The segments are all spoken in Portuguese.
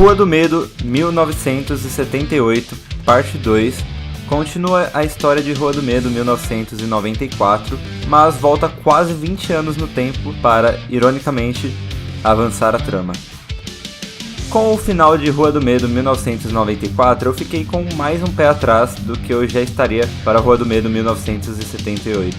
Rua do Medo, 1978, parte 2, continua a história de Rua do Medo, 1994, mas volta quase 20 anos no tempo para, ironicamente, avançar a trama. Com o final de Rua do Medo 1994, eu fiquei com mais um pé atrás do que eu já estaria para Rua do Medo 1978.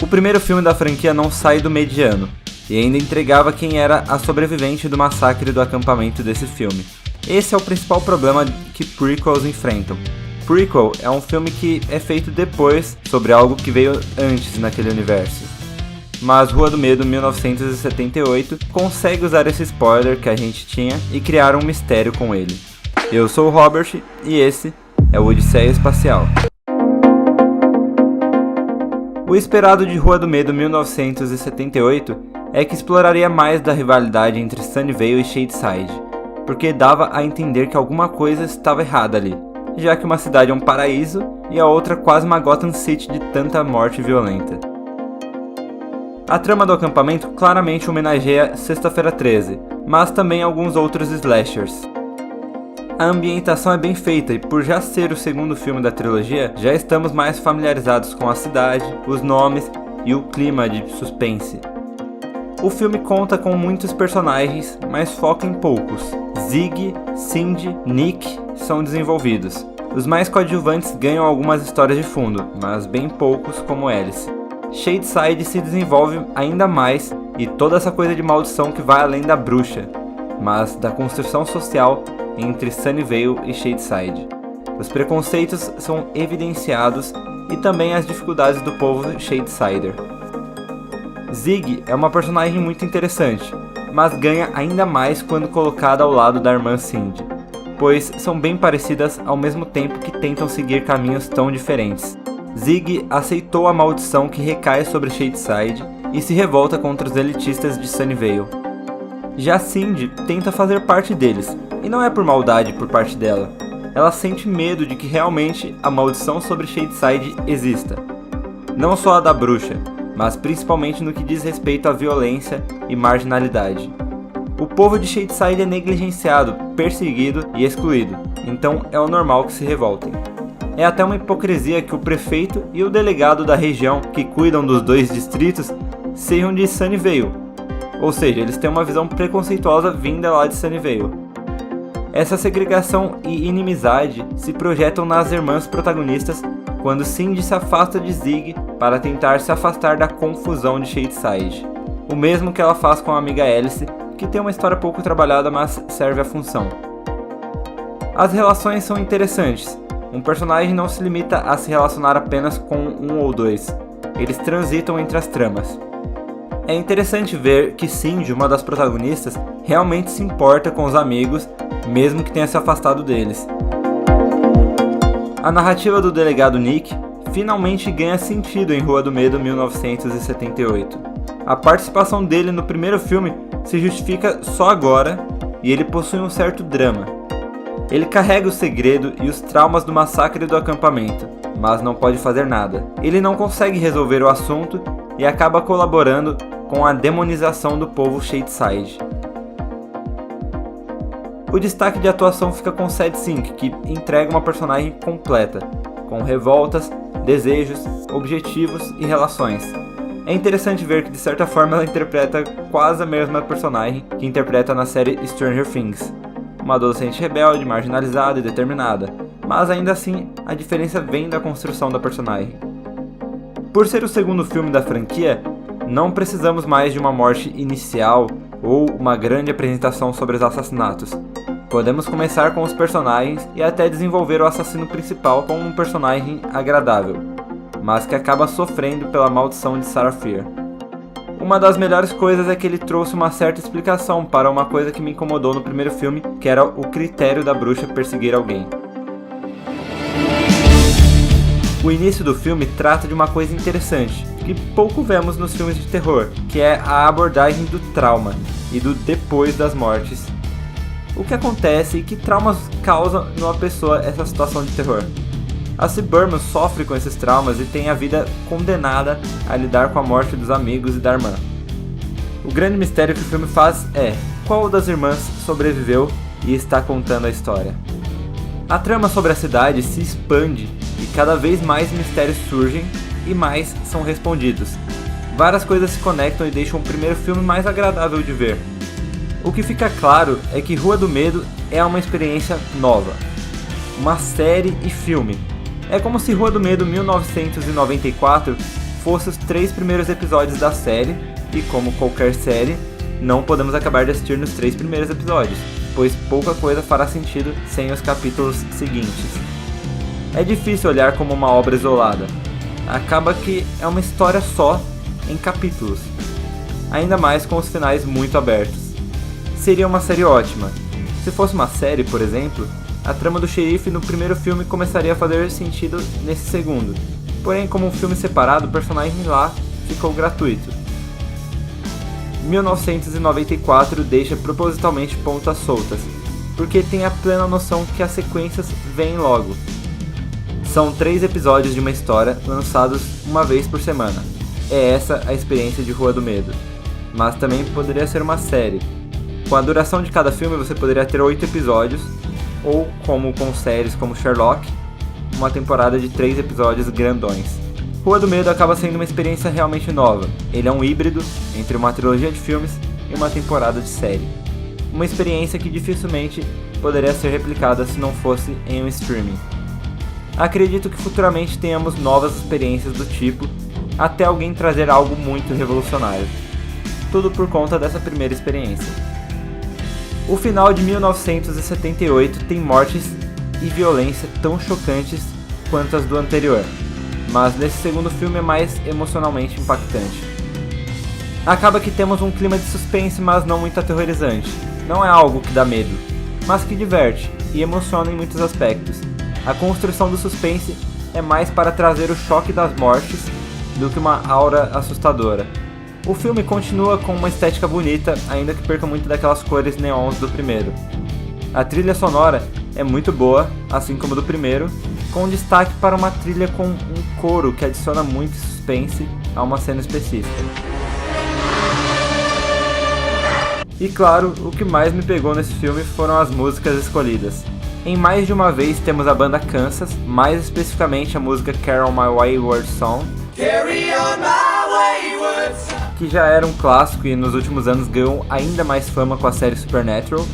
O primeiro filme da franquia não sai do mediano, e ainda entregava quem era a sobrevivente do massacre do acampamento desse filme. Esse é o principal problema que prequels enfrentam. Prequel é um filme que é feito depois sobre algo que veio antes naquele universo. Mas Rua do Medo 1978 consegue usar esse spoiler que a gente tinha e criar um mistério com ele. Eu sou o Robert e esse é o Odisseia Espacial. O esperado de Rua do Medo 1978 é que exploraria mais da rivalidade entre Sunnyvale e Shadyside, porque dava a entender que alguma coisa estava errada ali, já que uma cidade é um paraíso e a outra quase uma Gotham City de tanta morte violenta. A trama do acampamento claramente homenageia Sexta-feira 13, mas também alguns outros slashers. A ambientação é bem feita e por já ser o segundo filme da trilogia, já estamos mais familiarizados com a cidade, os nomes e o clima de suspense. O filme conta com muitos personagens, mas foca em poucos. Zig, Cindy, Nick são desenvolvidos. Os mais coadjuvantes ganham algumas histórias de fundo, mas bem poucos como Alice. Shadyside se desenvolve ainda mais e toda essa coisa de maldição que vai além da bruxa, mas da construção social entre Sunnyvale e Shadyside. Os preconceitos são evidenciados e também as dificuldades do povo Shadesider. Zig é uma personagem muito interessante, mas ganha ainda mais quando colocada ao lado da irmã Cindy, pois são bem parecidas ao mesmo tempo que tentam seguir caminhos tão diferentes. Zig aceitou a maldição que recai sobre Shadyside e se revolta contra os elitistas de Sunnyvale. Já Cindy tenta fazer parte deles, e não é por maldade por parte dela. Ela sente medo de que realmente a maldição sobre Shadyside exista. Não só a da bruxa, mas principalmente no que diz respeito à violência e marginalidade. O povo de Shadyside é negligenciado, perseguido e excluído, então é o normal que se revoltem. É até uma hipocrisia que o prefeito e o delegado da região que cuidam dos dois distritos sejam de Sunnyvale, ou seja, eles têm uma visão preconceituosa vinda lá de Sunnyvale. Essa segregação e inimizade se projetam nas irmãs protagonistas quando Cindy se afasta de Zig para tentar se afastar da confusão de Shadyside, o mesmo que ela faz com a amiga Alice, que tem uma história pouco trabalhada mas serve a função. As relações são interessantes. Um personagem não se limita a se relacionar apenas com um ou dois, eles transitam entre as tramas. É interessante ver que Cindy, uma das protagonistas, realmente se importa com os amigos, mesmo que tenha se afastado deles. A narrativa do delegado Nick finalmente ganha sentido em Rua do Medo 1978. A participação dele no primeiro filme se justifica só agora e ele possui um certo drama. Ele carrega o segredo e os traumas do massacre do acampamento, mas não pode fazer nada. Ele não consegue resolver o assunto e acaba colaborando com a demonização do povo Shadyside. O destaque de atuação fica com Sadie Sink, que entrega uma personagem completa, com revoltas, desejos, objetivos e relações. É interessante ver que de certa forma ela interpreta quase a mesma personagem que interpreta na série Stranger Things. Uma adolescente rebelde, marginalizada e determinada, mas ainda assim a diferença vem da construção da personagem. Por ser o segundo filme da franquia, não precisamos mais de uma morte inicial ou uma grande apresentação sobre os assassinatos. Podemos começar com os personagens e até desenvolver o assassino principal como um personagem agradável, mas que acaba sofrendo pela maldição de Sarah Fier. Uma das melhores coisas é que ele trouxe uma certa explicação para uma coisa que me incomodou no primeiro filme, que era o critério da bruxa perseguir alguém. O início do filme trata de uma coisa interessante, que pouco vemos nos filmes de terror, que é a abordagem do trauma e do depois das mortes. O que acontece e que traumas causam numa pessoa essa situação de terror? A Cyberman sofre com esses traumas e tem a vida condenada a lidar com a morte dos amigos e da irmã. O grande mistério que o filme faz é: qual das irmãs sobreviveu e está contando a história. A trama sobre a cidade se expande e cada vez mais mistérios surgem e mais são respondidos. Várias coisas se conectam e deixam o primeiro filme mais agradável de ver. O que fica claro é que Rua do Medo é uma experiência nova. Uma série e filme. É como se Rua do Medo 1994 fosse os 3 primeiros episódios da série, e como qualquer série, não podemos acabar de assistir nos 3 primeiros episódios, pois pouca coisa fará sentido sem os capítulos seguintes. É difícil olhar como uma obra isolada. Acaba que é uma história só, em capítulos. Ainda mais com os finais muito abertos. Seria uma série ótima. Se fosse uma série, por exemplo, a trama do xerife no primeiro filme começaria a fazer sentido nesse segundo. Porém, como um filme separado, o personagem lá ficou gratuito. 1994 deixa propositalmente pontas soltas, porque tem a plena noção que as sequências vêm logo. São 3 episódios de uma história lançados uma vez por semana. É essa a experiência de Rua do Medo. Mas também poderia ser uma série. Com a duração de cada filme você poderia ter 8 episódios, ou como com séries como Sherlock, uma temporada de 3 episódios grandões. Rua do Medo acaba sendo uma experiência realmente nova. Ele é um híbrido entre uma trilogia de filmes e uma temporada de série. Uma experiência que dificilmente poderia ser replicada se não fosse em um streaming. Acredito que futuramente tenhamos novas experiências do tipo, até alguém trazer algo muito revolucionário. Tudo por conta dessa primeira experiência. O final de 1978 tem mortes e violência tão chocantes quanto as do anterior, mas nesse segundo filme é mais emocionalmente impactante. Acaba que temos um clima de suspense, mas não muito aterrorizante. Não é algo que dá medo, mas que diverte e emociona em muitos aspectos. A construção do suspense é mais para trazer o choque das mortes do que uma aura assustadora. O filme continua com uma estética bonita, ainda que perca muito daquelas cores neons do primeiro. A trilha sonora é muito boa, assim como do primeiro, com destaque para uma trilha com um coro que adiciona muito suspense a uma cena específica. E claro, o que mais me pegou nesse filme foram as músicas escolhidas. Em mais de uma vez temos a banda Kansas, mais especificamente a música Carry On My Wayward Son, que já era um clássico e nos últimos anos ganhou ainda mais fama com a série Supernatural.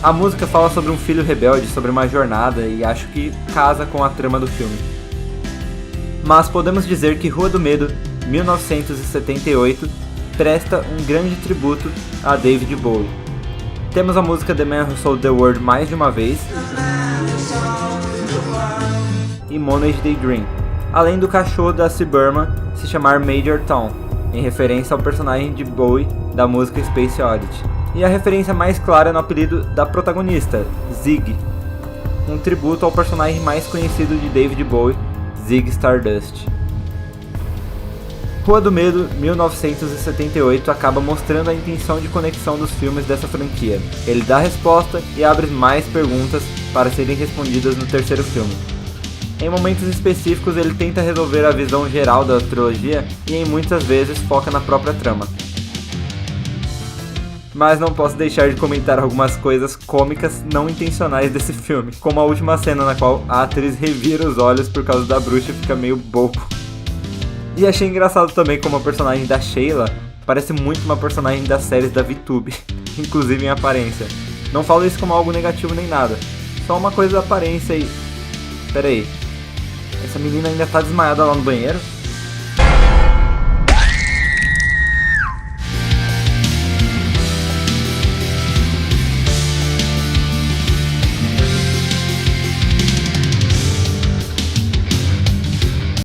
A música fala sobre um filho rebelde, sobre uma jornada e acho que casa com a trama do filme. Mas podemos dizer que Rua do Medo, 1978, presta um grande tributo a David Bowie. Temos a música The Man Who Sold the World mais de uma vez e Moonage Daydream, além do cachorro da Cyberman se chamar Major Tom, em referência ao personagem de Bowie da música Space Oddity. E a referência mais clara no apelido da protagonista, Zig, um tributo ao personagem mais conhecido de David Bowie, Ziggy Stardust. Rua do Medo, 1978, acaba mostrando a intenção de conexão dos filmes dessa franquia. Ele dá resposta e abre mais perguntas para serem respondidas no terceiro filme. Em momentos específicos ele tenta resolver a visão geral da trilogia e em muitas vezes foca na própria trama. Mas não posso deixar de comentar algumas coisas cômicas não intencionais desse filme, como a última cena na qual a atriz revira os olhos por causa da bruxa e fica meio bobo. E achei engraçado também como a personagem da Sheila parece muito uma personagem das séries da VTube, inclusive em aparência. Não falo isso como algo negativo nem nada, só uma coisa da aparência e... Pera aí, essa menina ainda tá desmaiada lá no banheiro?